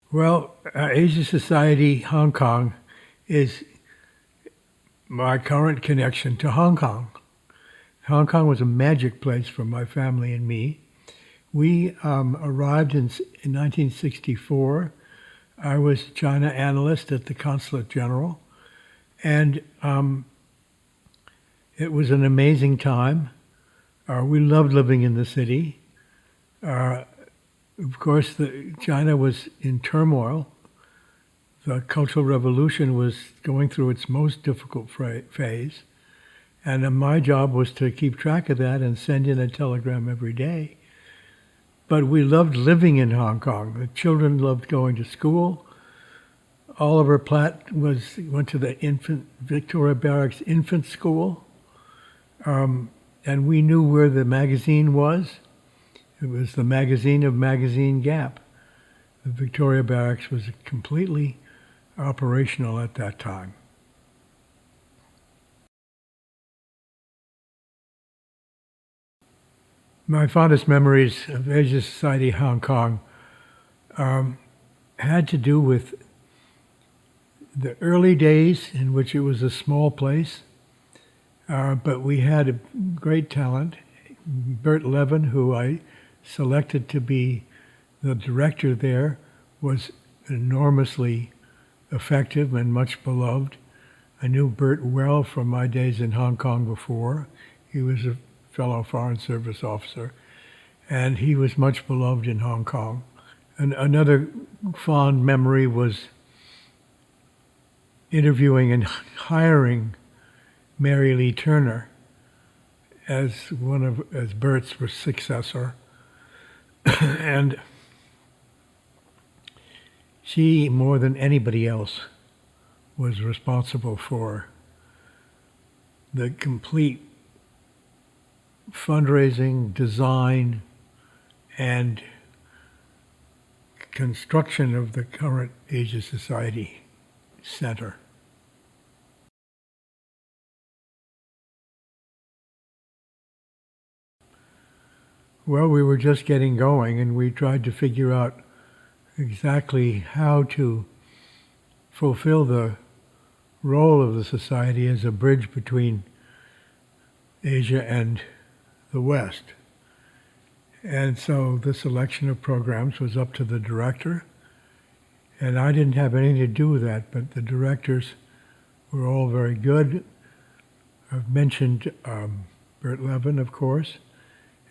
Well, Asia Society Hong Kong is my current connection to Hong Kong. Hong Kong was a magic place for my family and me. We arrived in 1964. I was China analyst at the Consulate General, and it was an amazing time. We loved living in the city. Of course, China was in turmoil. The Cultural Revolution was going through its most difficult phase, and my job was to keep track of that and send in a telegram every day. But we loved living in Hong Kong. The children loved going to school. Oliver Platt went to the Victoria Barracks infant school, and we knew where the magazine was. It was the magazine of Magazine Gap. The Victoria Barracks was completely operational at that time. My fondest memories of Asia Society Hong Kong had to do with the early days in which it was a small place, but we had a great talent. Bert Levin, who I selected to be the director there, was enormously effective and much beloved. I knew Bert well from my days in Hong Kong before. He was a fellow Foreign Service officer, and he was much beloved in Hong Kong. And another fond memory was interviewing and hiring Mary Lee Turner as Bert's successor. And she, more than anybody else, was responsible for the complete fundraising, design, and construction of the current Asia Society Center. Well, we were just getting going, and we tried to figure out exactly how to fulfill the role of the society as a bridge between Asia and the West. And so the selection of programs was up to the director, and I didn't have anything to do with that, but the directors were all very good. I've mentioned Bert Levin, of course,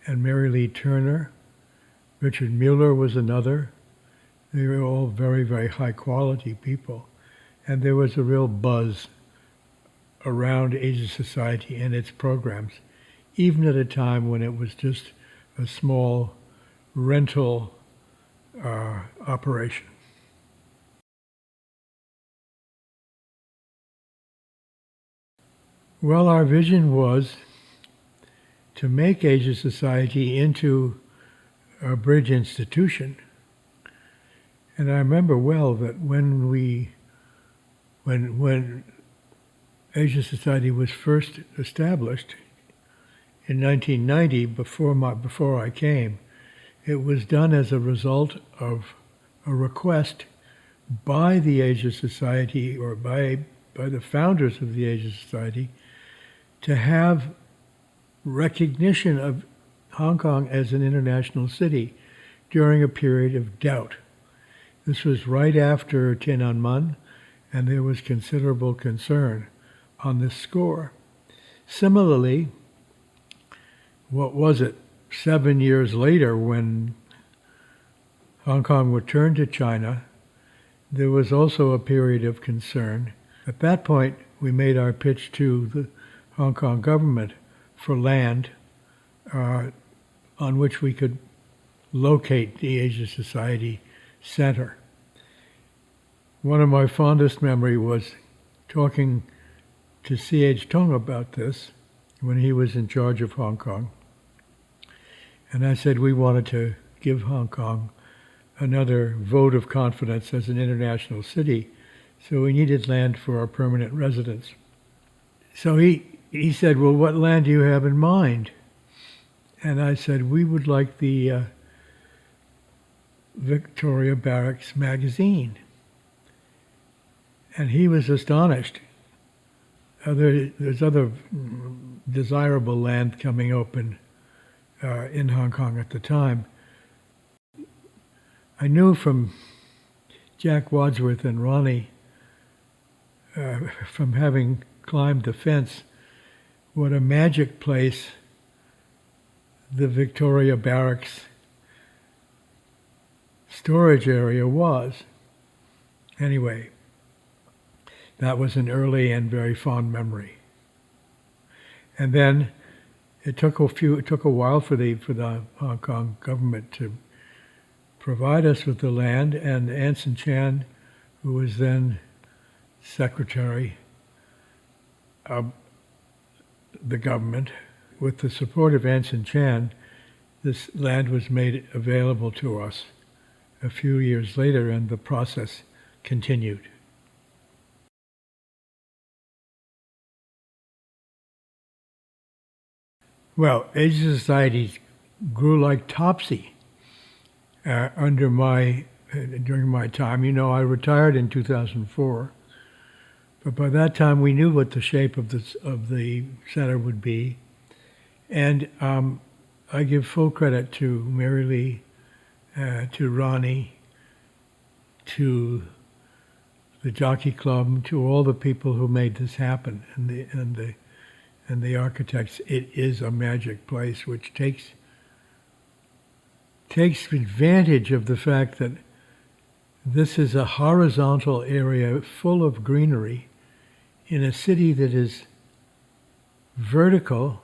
and Mary Lee Turner. Richard Mueller was another. They were all very, very high quality people. And there was a real buzz around Asia Society and its programs, even at a time when it was just a small rental operation. Well, our vision was to make Asia Society into a bridge institution. And I remember well that when Asia Society was first established in 1990, before I came, it was done as a result of a request by the Asia Society, or by the founders of the Asia Society, to have recognition of Hong Kong as an international city during a period of doubt. This was right after Tiananmen, and there was considerable concern on this score. Similarly, 7 years later, when Hong Kong returned to China, there was also a period of concern. At that point, we made our pitch to the Hong Kong government for land on which we could locate the Asia Society Center. One of my fondest memory was talking to C.H. Tung about this when he was in charge of Hong Kong. And I said we wanted to give Hong Kong another vote of confidence as an international city, so we needed land for our permanent residence. So he said, well, what land do you have in mind? And I said, we would like the Victoria Barracks magazine. And he was astonished. There's other desirable land coming open in Hong Kong at the time. I knew from Jack Wadsworth and Ronnie, from having climbed the fence, what a magic place the Victoria Barracks storage area was. Anyway, that was an early and very fond memory. And then it took a while for the Hong Kong government to provide us with the land, and Anson Chan, who was then secretary of the government, with the support of Anson Chan, this land was made available to us a few years later, and the process continued. Well, Asia Society grew like Topsy during my time. You know, I retired in 2004, but by that time we knew what the shape of the center would be, and I give full credit to Mary Lee, to Ronnie, to the Jockey Club, to all the people who made this happen, and the architects. It is a magic place which takes advantage of the fact that this is a horizontal area full of greenery in a city that is vertical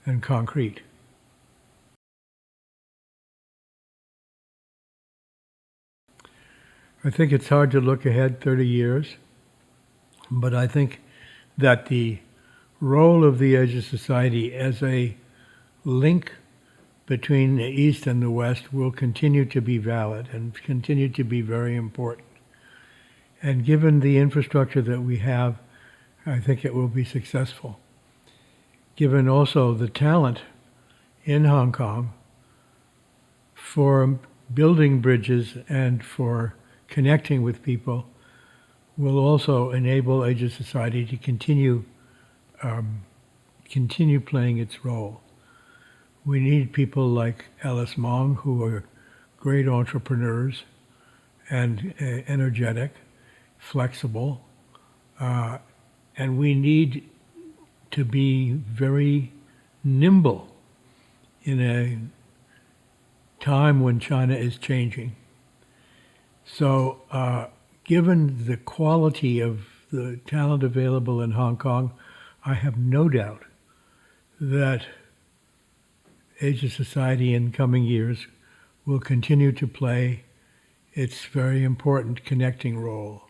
and concrete. I think it's hard to look ahead 30 years, but I think that the role of the Asia Society as a link between the East and the West will continue to be valid and continue to be very important. And given the infrastructure that we have, I think it will be successful. Given also the talent in Hong Kong for building bridges and for connecting with people, will also enable Asia Society to continue playing its role. We need people like Alice Mong, who are great entrepreneurs and energetic, flexible, and we need to be very nimble in a time when China is changing. So, given the quality of the talent available in Hong Kong, I have no doubt that Asia Society in coming years will continue to play its very important connecting role.